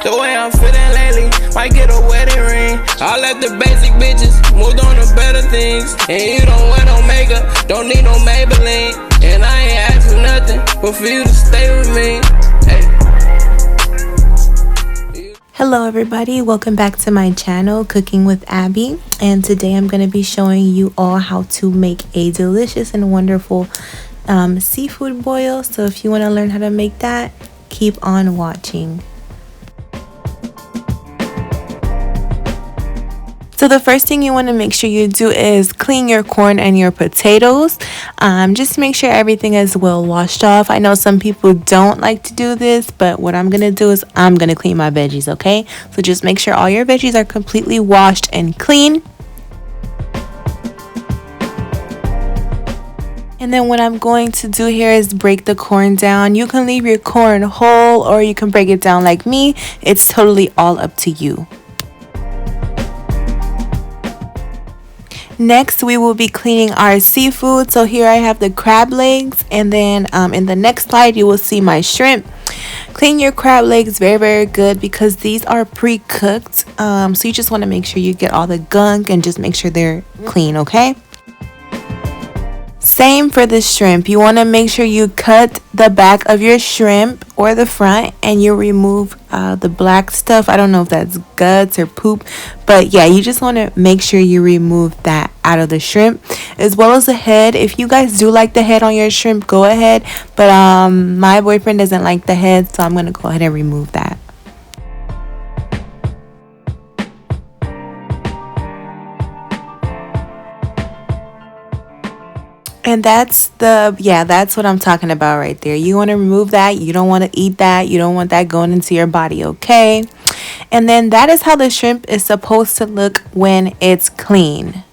The way I'm feeling lately, might get a wedding ring. I let the basic bitches moved on to better things. And you don't wear no makeup, don't need no Maybelline. And I ain't asking nothing but for you to stay with me. Hey. Hello everybody, welcome back to my channel, Cooking with Abby. And today I'm going to be showing you all how to make a delicious and wonderful seafood boil. So if you want to learn how to make that, keep on watching. So the first thing you want to make sure you do is clean your corn and your potatoes. Just make sure everything is well washed off. I know some people don't like to do this, but what I'm going to do is I'm going to clean my veggies, okay? So just make sure all your veggies are completely washed and clean. And then what I'm going to do here is break the corn down. You can leave your corn whole or you can break it down like me. It's totally all up to you. Next, we will be cleaning our seafood. So here I have the crab legs, and then in the next slide, you will see my shrimp. Clean your crab legs very good because these are pre-cooked. So you just want to make sure you get all the gunk and just make sure they're clean, okay? Same for the shrimp. You want to make sure you cut the back of your shrimp or the front and you remove the black stuff. I don't know if that's guts or poop, but yeah, you just want to make sure you remove that out of the shrimp, as well as the head. If you guys do like the head on your shrimp, go ahead, but my boyfriend doesn't like the head, so I'm going to go ahead and remove that. And that's what I'm talking about right there. You want to remove that. You don't want to eat that. You don't want that going into your body, okay? And then that is how the shrimp is supposed to look when it's clean.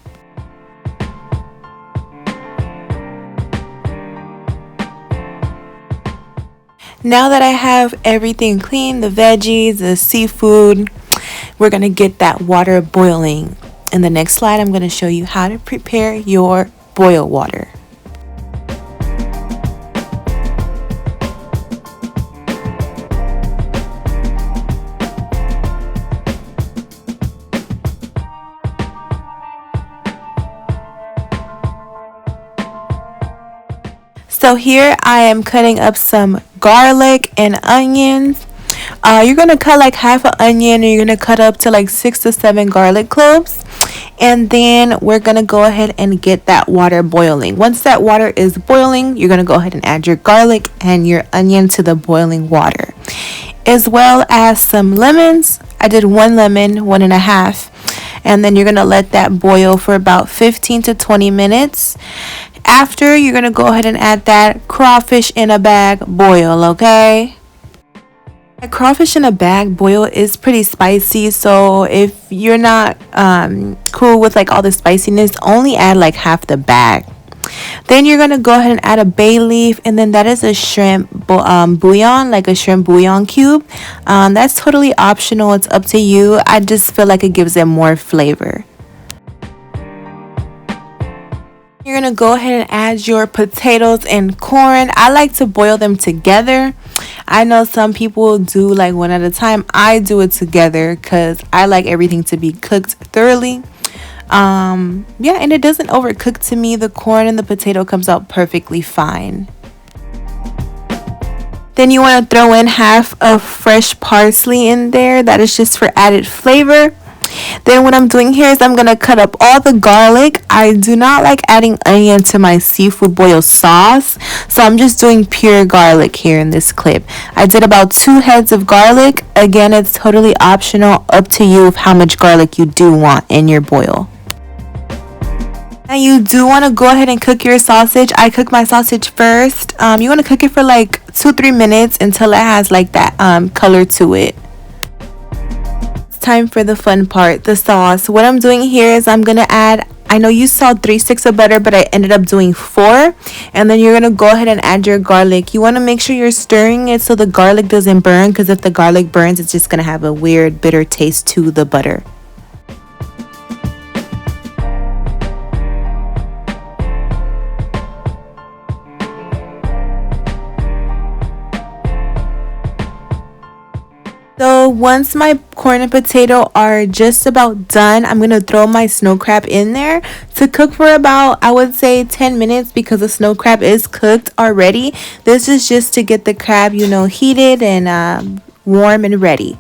Now that I have everything clean, the veggies, the seafood, we're going to get that water boiling. In the next slide, I'm going to show you how to prepare your boil water. So here I am cutting up some garlic and onions. You're going to cut like half an onion, and you're going to cut up to like 6 to 7 garlic cloves. And then we're going to go ahead and get that water boiling. Once that water is boiling, you're going to go ahead and add your garlic and your onion to the boiling water, as well as some lemons. I did 1 lemon, 1.5. And then you're going to let that boil for about 15 to 20 minutes. After, you're going to go ahead and add that crawfish in a bag boil, okay? A crawfish in a bag boil is pretty spicy, so if you're not cool with like all the spiciness, only add like half the bag. Then you're going to go ahead and add a bay leaf, and then that is a shrimp bouillon, like a shrimp bouillon cube. That's totally optional. It's up to you. I just feel like it gives it more flavor. You're going to go ahead and add your potatoes and corn. I like to boil them together. I know some people do like one at a time. I do it together because I like everything to be cooked thoroughly. And it doesn't overcook to me. The corn and the potato comes out perfectly fine. Then you want to throw in half of fresh parsley in there. That is just for added flavor. Then what I'm doing here is I'm going to cut up all the garlic. I do not like adding onion to my seafood boil sauce, so I'm just doing pure garlic here in this clip. I did about 2 heads of garlic. Again, it's totally optional, up to you of how much garlic you do want in your boil. Now you do want to go ahead and cook your sausage. I cook my sausage first. You want to cook it for like 2-3 minutes until it has like that color to it. Time for the fun part, the sauce. What I'm doing here is I'm gonna add, I know you saw 3 sticks of butter, but I ended up doing 4. And then you're gonna go ahead and add your garlic. You want to make sure you're stirring it so the garlic doesn't burn, because if the garlic burns, it's just gonna have a weird bitter taste to the butter. So once my corn and potato are just about done, I'm going to throw my snow crab in there to cook for about, I would say 10 minutes, because the snow crab is cooked already. This is just to get the crab, you know, heated and warm and ready.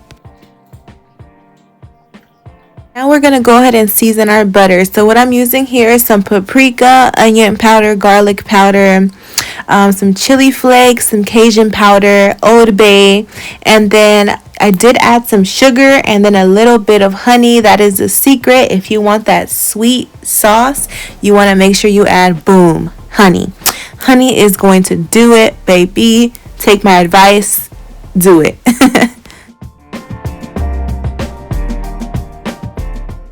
Now we're going to go ahead and season our butter. So what I'm using here is some paprika, onion powder, garlic powder, some chili flakes, some Cajun powder, Old Bay, and then I did add some sugar and then a little bit of honey. That is the secret. If you want that sweet sauce, you want to make sure you add, boom, honey. Honey is going to do it, baby. Take my advice, do it.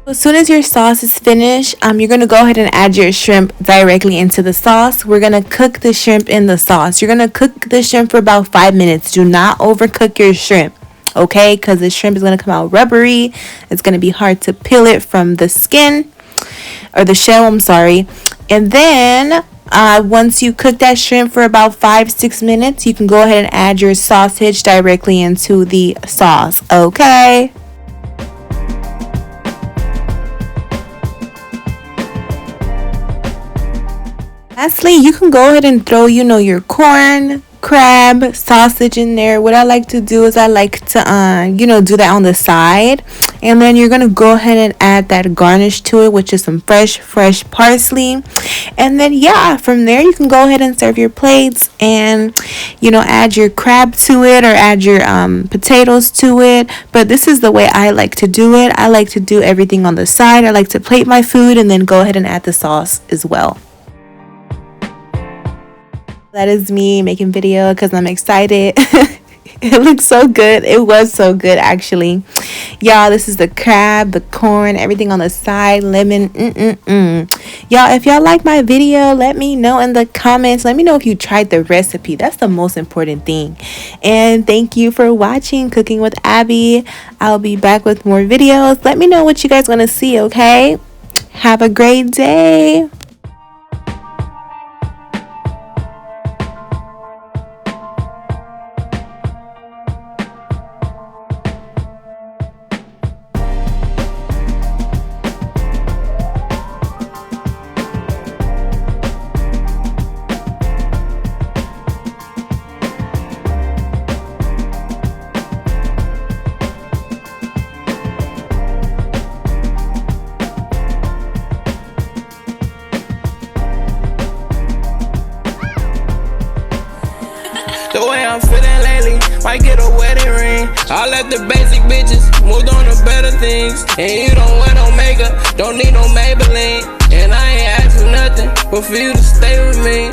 As soon as your sauce is finished, you're going to go ahead and add your shrimp directly into the sauce. We're going to cook the shrimp in the sauce. You're going to cook the shrimp for about 5 minutes. Do not overcook your shrimp, okay? Because the shrimp is going to come out rubbery. It's going to be hard to peel it from the skin, or the shell, I'm sorry. And then once you cook that shrimp for about 5-6 minutes, you can go ahead and add your sausage directly into the sauce, okay? Lastly, you can go ahead and throw, you know, your corn, crab, sausage in there. What I like to do is I like to, you know, do that on the side. And then you're going to go ahead and add that garnish to it, which is some fresh parsley. And then, yeah, from there you can go ahead and serve your plates and, you know, add your crab to it or add your potatoes to it. But this is the way I like to do it. I like to do everything on the side. I like to plate my food and then go ahead and add the sauce as well. That is me making video because I'm excited. It looks so good. It was so good, actually. Y'all, this is the crab, the corn, everything on the side, lemon. Y'all, if y'all like my video, let me know in the comments. Let me know if you tried the recipe. That's the most important thing. And thank you for watching Cooking with Abby. I'll be back with more videos. Let me know what you guys want to see, okay? Have a great day. The way I'm feeling lately, might get a wedding ring. I let the basic bitches moved on to better things. And you don't wear no makeup, don't need no Maybelline. And I ain't asking nothing but for you to stay with me.